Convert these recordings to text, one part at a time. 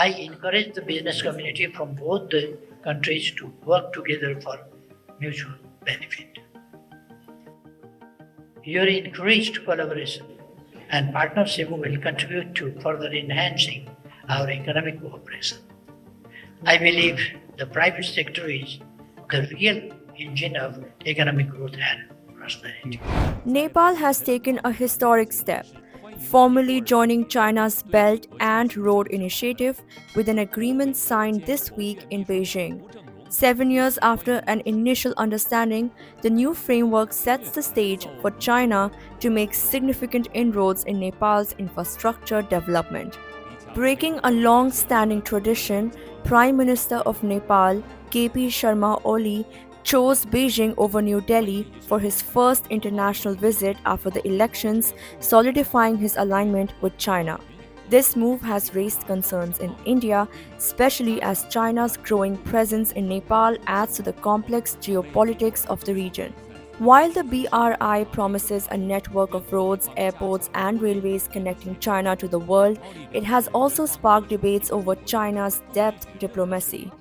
I encourage the business community from both the countries to work together for mutual benefit. Your increased collaboration and partnership will contribute to further enhancing our economic cooperation. I believe the private sector is the real engine of economic growth and prosperity. Nepal has taken a historic step, formally joining China's Belt and Road Initiative with an agreement signed this week in Beijing. 7 years after an initial understanding, the new framework sets the stage for China to make significant inroads in Nepal's infrastructure development. Breaking a long standing tradition, Prime Minister of Nepal, KP Sharma Oli, chose Beijing over New Delhi for his first international visit after the elections, solidifying his alignment with China. This move has raised concerns in India, especially as China's growing presence in Nepal adds to the complex geopolitics of the region. While the BRI promises a network of roads, airports, and railways connecting China to the world, it has also sparked debates over China's debt diplomacy.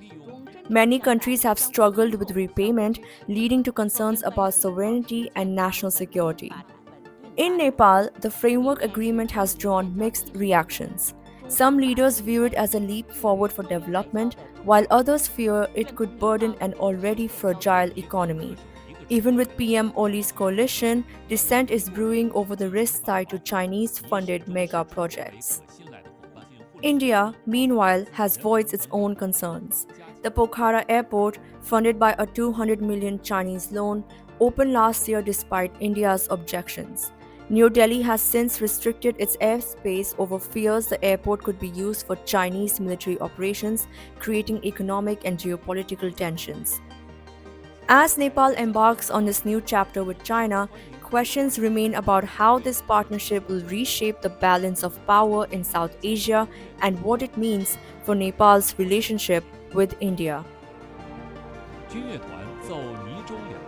Many countries have struggled with repayment, leading to concerns about sovereignty and national security. In Nepal, the framework agreement has drawn mixed reactions. Some leaders view it as a leap forward for development, while others fear it could burden an already fragile economy. Even with PM Oli's coalition, dissent is brewing over the risks tied to Chinese funded mega projects. India, meanwhile, has voiced its own concerns. The Pokhara airport, funded by a 200 million Chinese loan, opened last year despite India's objections. New Delhi has since restricted its airspace over fears the airport could be used for Chinese military operations, creating economic and geopolitical tensions. As Nepal embarks on this new chapter with China, questions remain about how this partnership will reshape the balance of power in South Asia and what it means for Nepal's relationship with India. 军乐团奏《泥中两》。